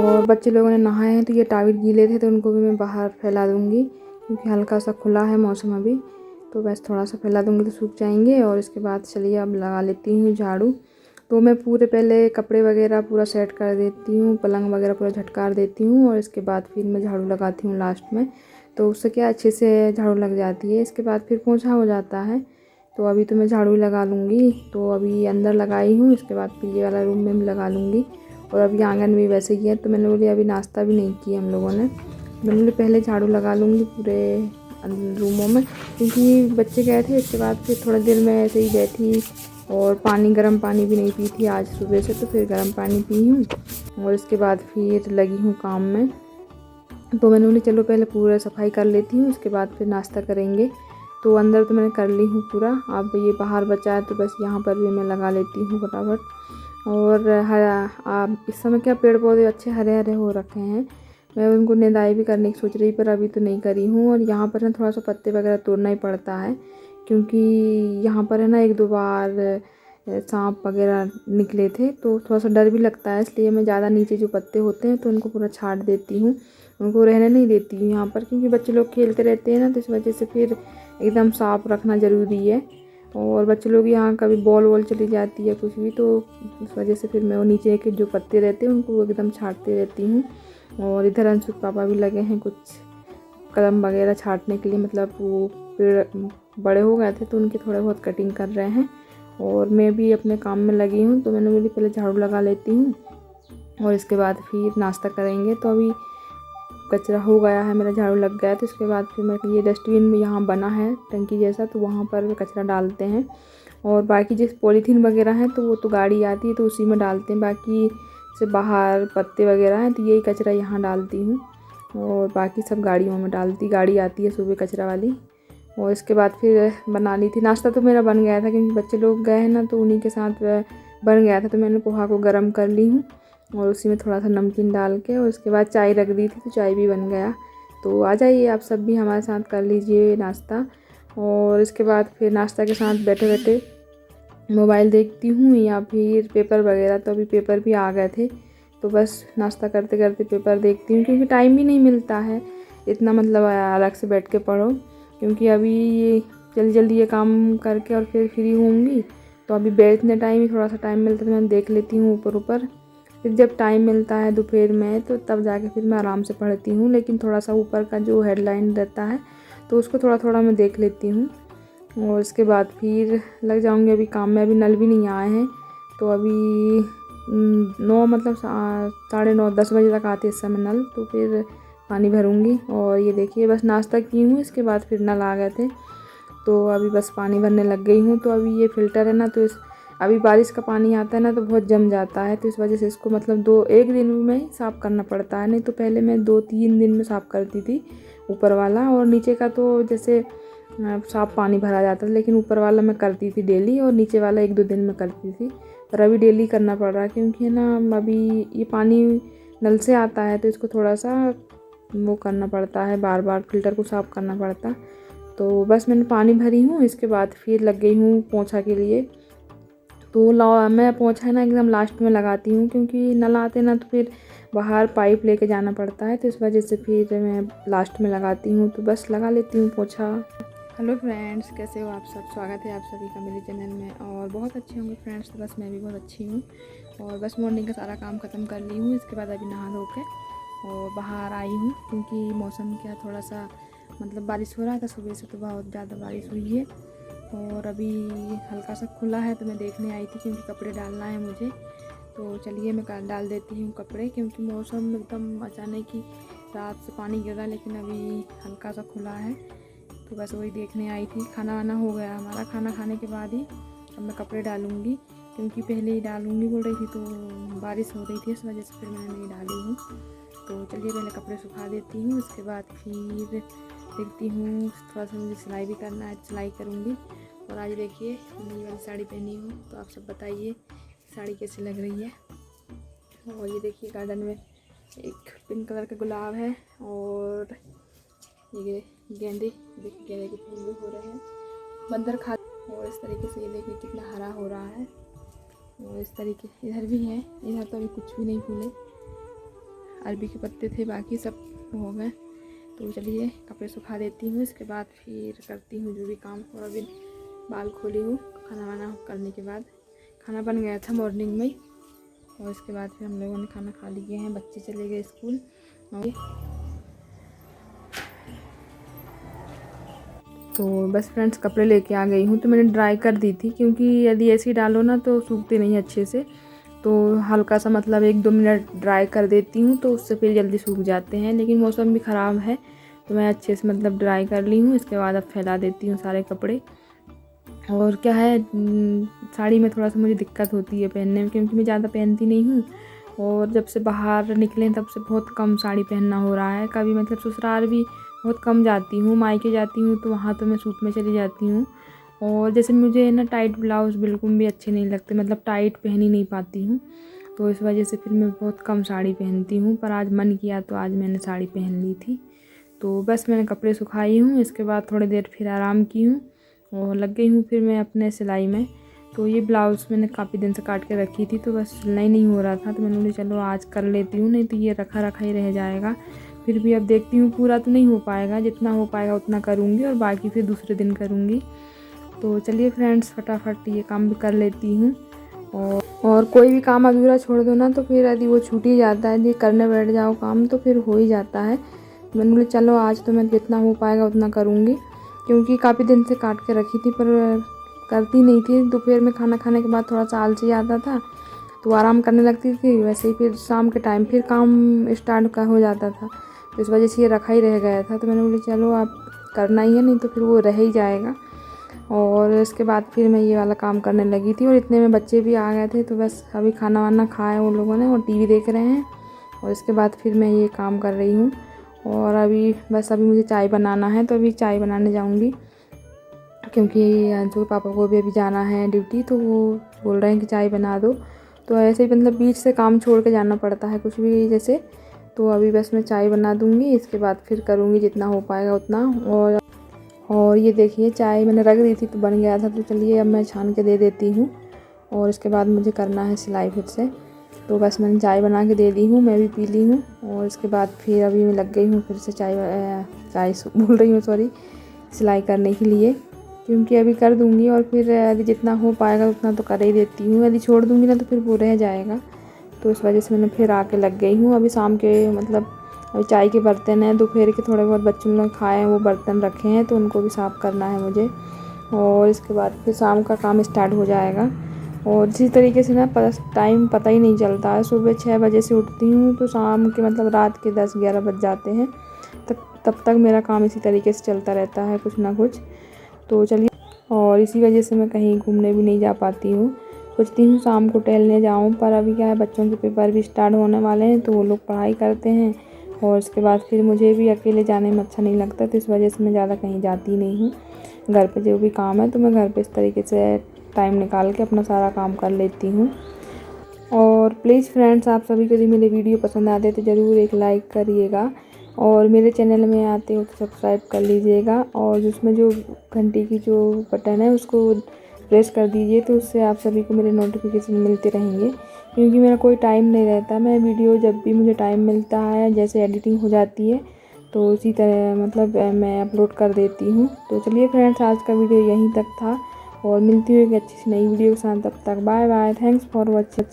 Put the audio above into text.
और बच्चे लोगों ने नहाए हैं तो ये टावल गीले थे तो उनको भी मैं बाहर फैला दूँगी, क्योंकि हल्का सा खुला है मौसम अभी, तो बस थोड़ा सा फैला दूँगी तो सूख जाएंगे। और इसके बाद चलिए अब लगा लेती हूँ झाड़ू। तो मैं पूरे पहले कपड़े वगैरह पूरा सेट कर देती हूँ, पलंग वगैरह पूरा झटकार देती हूँ और इसके बाद फिर मैं झाड़ू लगाती हूँ लास्ट में। तो उससे क्या अच्छे से झाड़ू लग जाती है। इसके बाद फिर पोंछा हो जाता है। तो अभी तो मैं झाड़ू लगा लूँगी। तो अभी अंदर लगाई हूँ, इसके बाद फिर ये वाला रूम में भी लगा लूँगी। और अभी आंगन भी वैसे ही है। तो मैंने बोली अभी नाश्ता भी नहीं किया हम लोगों ने, मैंने बोली पहले झाड़ू लगा लूँगी पूरे रूमों में, क्योंकि बच्चे गए थे। इसके बाद फिर थोड़ी देर मैं ऐसे ही बैठी और गर्म पानी भी नहीं पी थी आज सुबह से, तो फिर गर्म पानी पी हूँ और इसके बाद फिर लगी हूँ काम में। तो मैंने बोली चलो पहले पूरा सफाई कर लेती हूँ, उसके बाद फिर नाश्ता करेंगे। तो अंदर तो मैंने कर ली हूँ पूरा। अब ये बाहर बचा है तो बस यहाँ पर भी मैं लगा लेती हूँ फटाफट। और हरा इस समय क्या पेड़ पौधे अच्छे हरे हरे हो रखे हैं, मैं उनको निदाई भी करने की सोच रही, पर अभी तो नहीं करी हूँ। और यहाँ पर ना थोड़ा सा पत्ते वगैरह तोड़ना ही पड़ता है, क्योंकि यहाँ पर है ना एक दो बार सांप वगैरह निकले थे, तो थोड़ा सा डर भी लगता है। इसलिए मैं ज़्यादा नीचे जो पत्ते होते हैं तो उनको पूरा छांट देती हूँ, उनको रहने नहीं देती हूँ यहाँ पर, क्योंकि बच्चे लोग खेलते रहते हैं ना, तो इस वजह से फिर एकदम साफ रखना ज़रूरी है। और बच्चे लोग यहाँ कभी बॉल वॉल चली जाती है कुछ भी, तो इस वजह से फिर मैं वो नीचे के जो पत्ते रहते हैं उनको एकदम छांटती रहती हूँ। और इधर अंशु पापा भी लगे हैं कुछ कलम वगैरह छांटने के लिए, मतलब वो पेड़ बड़े हो गए थे तो उनकी थोड़े बहुत कटिंग कर रहे हैं। और मैं भी अपने काम में लगी हूँ। तो मैंने बोली पहले झाड़ू लगा लेती हूँ और इसके बाद फिर नाश्ता करेंगे। तो अभी कचरा हो गया है, मेरा झाड़ू लग गया, तो इसके बाद फिर मैं ये डस्टबिन में यहाँ बना है टंकी जैसा, तो वहाँ पर कचरा डालते हैं। और बाकी जिस पॉलीथीन वगैरह हैं तो वो तो गाड़ी आती है तो उसी में डालते हैं, बाकी से बाहर पत्ते वगैरह हैं तो यही कचरा यहाँ डालती हूँ। और बाकी सब गाड़ियों में डालती, गाड़ी आती है सुबह कचरा वाली। और इसके बाद फिर बना ली थी नाश्ता, तो मेरा बन गया था, क्योंकि बच्चे लोग गए हैं ना तो उन्हीं के साथ बन गया था। तो मैंने पोहा को गर्म कर ली हूँ और उसी में थोड़ा सा नमकीन डाल के, और उसके बाद चाय रख दी थी तो चाय भी बन गया। तो आ जाइए आप सब भी हमारे साथ कर लीजिए नाश्ता। और इसके बाद फिर नाश्ता के साथ बैठे बैठे मोबाइल देखती हूँ या फिर पेपर वगैरह। तो अभी पेपर भी आ गए थे, तो बस नाश्ता करते करते पेपर देखती हूँ, क्योंकि टाइम भी नहीं मिलता है इतना, मतलब अलग से बैठ के पढ़ो। क्योंकि अभी ये जल्दी जल्दी ये काम करके और फिर फ्री होंगी, तो अभी बैठने टाइम ही थोड़ा सा टाइम मिलता है तो मैं देख लेती हूँ ऊपर ऊपर। फिर जब टाइम मिलता है दोपहर में तो तब जाके फिर मैं आराम से पढ़ती हूँ, लेकिन थोड़ा सा ऊपर का जो हेडलाइन रहता है तो उसको थोड़ा थोड़ा मैं देख लेती हूँ। और इसके बाद फिर लग जाऊँगी अभी काम में। अभी नल भी नहीं आए हैं, तो अभी 9 मतलब 9:30 बजे तक आते इस समय नल, तो फिर पानी भरूँगी। और ये देखिए बस नाश्ता की हूँ, इसके बाद फिर नल आ गए थे तो अभी बस पानी भरने लग गई हूँ। तो अभी ये फ़िल्टर है ना, तो अभी बारिश का पानी आता है ना तो बहुत जम जाता है, तो इस वजह से इसको मतलब 1 दिन में ही साफ़ करना पड़ता है। नहीं तो पहले मैं 2-3 दिन में साफ़ करती थी ऊपर वाला, और नीचे का तो जैसे साफ़ पानी भरा जाता था, लेकिन ऊपर वाला मैं करती थी डेली और नीचे वाला 1-2 दिन में करती थी। पर अभी डेली करना पड़ रहा है, क्योंकि है ना अभी ये पानी नल से आता है तो इसको थोड़ा सा वो करना पड़ता है, बार बार फ़िल्टर को साफ़ करना पड़ता। तो बस मैंने पानी भरी हूँ, इसके बाद फिर लग गई हूँ पोंछा के लिए। तो मैं पोंछा है ना एकदम लास्ट में लगाती हूँ, क्योंकि नल आते ना तो फिर बाहर पाइप लेके जाना पड़ता है, तो इस वजह से फिर मैं लास्ट में लगाती हूँ। तो बस लगा लेती हूँ पोंछा। हेलो फ्रेंड्स, कैसे हो आप सब? स्वागत है आप सभी का मेरे चैनल में। और बहुत अच्छे होंगे फ्रेंड्स, तो बस मैं भी बहुत अच्छी हूँ। और बस मॉर्निंग का सारा काम ख़त्म कर ली हूँ। इसके बाद अभी नहा धो के और बाहर आई हूँ, क्योंकि मौसम क्या थोड़ा सा मतलब बारिश हो रहा था सुबह से, तो बहुत ज़्यादा बारिश हुई है। और अभी हल्का सा खुला है तो मैं देखने आई थी, क्योंकि कपड़े डालना है मुझे। तो चलिए मैं डाल देती हूँ कपड़े, क्योंकि मौसम एकदम अचानक ही रात से पानी गिरा, लेकिन अभी हल्का सा खुला है। तो बस वही देखने आई थी। खाना वाना हो गया हमारा, खाना खाने के बाद ही अब मैं कपड़े डालूँगी, क्योंकि पहले ही डालूँगी बोल रही थी तो बारिश हो रही थी, इस वजह से फिर मैंने नहीं डाली हूँ। तो चलिए पहले कपड़े सुखा देती हूँ, उसके बाद फिर देखती हूँ। थोड़ा सा मुझे सिलाई भी करना है, सिलाई करूँगी। और आज देखिए नई वाली साड़ी पहनी हूँ, तो आप सब बताइए साड़ी कैसी लग रही है। और ये देखिए गार्डन में एक पिंक कलर का गुलाब है, और ये गेंदे, देखिए गेंदे के फूल भी हो रहे हैं, बंदर खा। और इस तरीके से ये देखिए कितना हरा हो रहा है। और इस तरीके इधर भी है, इधर तो अभी कुछ भी नहीं फूले, अरबी के पत्ते थे, बाकी सब हो गए। तो चलिए कपड़े सुखा देती हूँ, इसके बाद फिर करती हूँ जो भी काम। और अभी बाल खोली हूँ खाना वाना करने के बाद। खाना बन गया था मॉर्निंग में, और इसके बाद फिर हम लोगों ने खाना खा लिए हैं। बच्चे चले गए स्कूल। तो बस फ्रेंड्स कपड़े लेके आ गई हूँ। तो मैंने ड्राई कर दी थी, क्योंकि यदि ऐसे ही डालो ना तो सूखते नहीं अच्छे से। तो हल्का सा मतलब 1-2 मिनट ड्राई कर देती हूँ, तो उससे फिर जल्दी सूख जाते हैं। लेकिन मौसम भी ख़राब है, तो मैं अच्छे से मतलब ड्राई कर ली हूँ। इसके बाद अब फैला देती हूँ सारे कपड़े। और क्या है, साड़ी में थोड़ा सा मुझे दिक्कत होती है पहनने में, क्योंकि मैं ज़्यादा पहनती नहीं हूँ। और जब से बाहर निकले तब से बहुत कम साड़ी पहनना हो रहा है। कभी मतलब ससुराल भी बहुत कम जाती हूँ, मायके जाती हूँ तो वहाँ तो मैं सूट में चली जाती हूँ। और जैसे मुझे ना टाइट ब्लाउज़ बिल्कुल भी अच्छे नहीं लगते, मतलब टाइट पहन ही नहीं पाती हूँ। तो इस वजह से फिर मैं बहुत कम साड़ी पहनती हूँ। पर आज मन किया तो आज मैंने साड़ी पहन ली थी। तो बस मैंने कपड़े सुखाई हूँ, इसके बाद थोड़ी देर फिर आराम की हूँ और लग गई हूँ फिर मैं अपने सिलाई में। तो ये ब्लाउज़ मैंने काफ़ी दिन से काट के रखी थी, तो बस सिलाई नहीं हो रहा था, तो मैंने बोली चलो आज कर लेती हूँ, नहीं तो ये रखा रखा ही रह जाएगा। फिर भी अब देखती हूँ, पूरा तो नहीं हो पाएगा, जितना हो पाएगा उतना करूँगी और बाकी फिर दूसरे दिन करूँगी। तो चलिए फ्रेंड्स फटाफट ये काम भी कर लेती हूँ। और कोई भी काम अधूरा छोड़ दो ना तो फिर यदि वो छूट ही जाता है, यदि करने बैठ जाओ काम तो फिर हो ही जाता है। मैंने बोली चलो आज तो मैं जितना हो पाएगा उतना करूँगी, क्योंकि काफ़ी दिन से काट के रखी थी पर करती नहीं थी। दोपहर में खाना खाने के बाद थोड़ा सा आलसी आता था, तो आराम करने लगती थी। वैसे ही फिर शाम के टाइम फिर काम स्टार्ट का हो जाता था, तो इस वजह से ये रखा ही रह गया था। तो मैंने बोली चलो आप करना ही है, नहीं तो फिर वो रह ही जाएगा। और इसके बाद फिर मैं ये वाला काम करने लगी थी, और इतने में बच्चे भी आ गए थे। तो बस अभी खाना वाना खाया वो लोगों ने और टीवी देख रहे हैं, और इसके बाद फिर मैं ये काम कर रही हूँ। और अभी मुझे चाय बनाना है, तो अभी चाय बनाने जाऊँगी, क्योंकि जो पापा को भी अभी जाना है ड्यूटी, तो वो बोल रहे हैं कि चाय बना दो। तो ऐसे ही मतलब बीच से काम छोड़ के जाना पड़ता है कुछ भी जैसे। तो अभी बस मैं चाय बना दूँगी, इसके बाद फिर करूँगी जितना हो पाएगा उतना। और ये देखिए चाय मैंने रख दी थी तो बन गया था, तो चलिए अब मैं छान के दे देती हूँ। और इसके बाद मुझे करना है सिलाई फिर से। तो बस मैंने चाय बना के दे दी हूँ, मैं भी पी ली हूँ। और इसके बाद फिर अभी मैं लग गई हूँ फिर से चाय बोल रही हूँ सॉरी, सिलाई करने के लिए, क्योंकि अभी कर दूँगी और फिर यदि जितना हो पाएगा उतना तो कर ही देती हूँ। यदि छोड़ दूँगी ना तो फिर वो रह जाएगा, तो इस वजह से मैंने फिर आके लग गई हूँ। अभी शाम के मतलब अभी चाय के बर्तन हैं, दोपहर के थोड़े बहुत बच्चों ने खाए हैं वो बर्तन रखे हैं, तो उनको भी साफ़ करना है मुझे। और इसके बाद फिर शाम का काम स्टार्ट हो जाएगा। और इसी तरीके से ना टाइम पता ही नहीं चलता है। सुबह 6 बजे से उठती हूँ तो शाम के मतलब रात के 10-11 बज जाते हैं, तब तक मेरा काम इसी तरीके से चलता रहता है कुछ ना कुछ। तो चलिए, और इसी वजह से मैं कहीं घूमने भी नहीं जा पाती हूँ। सोचती हूँ शाम को टहलने जाऊँ, पर अभी क्या है बच्चों के पेपर भी स्टार्ट होने वाले हैं, तो वो लोग पढ़ाई करते हैं। और उसके बाद फिर मुझे भी अकेले जाने में अच्छा नहीं लगता, तो इस वजह से मैं ज़्यादा कहीं जाती नहीं हूँ। घर पे जो भी काम है तो मैं घर पे इस तरीके से टाइम निकाल के अपना सारा काम कर लेती हूँ। और प्लीज़ फ्रेंड्स, आप सभी को यदि मेरे वीडियो पसंद आते तो ज़रूर एक लाइक करिएगा, और मेरे चैनल में आते हो तो सब्सक्राइब कर लीजिएगा, और उसमें जो घंटी की जो बटन है उसको प्रेस कर दीजिए, तो उससे आप सभी को मेरे नोटिफिकेशन मिलते रहेंगे। क्योंकि मेरा कोई टाइम नहीं रहता, मैं वीडियो जब भी मुझे टाइम मिलता है, जैसे एडिटिंग हो जाती है तो उसी तरह मतलब मैं अपलोड कर देती हूँ। तो चलिए फ्रेंड्स, आज का वीडियो यहीं तक था, और मिलती हूँ एक अच्छी सी नई वीडियो के साथ। तब तक bye bye, thanks for watching.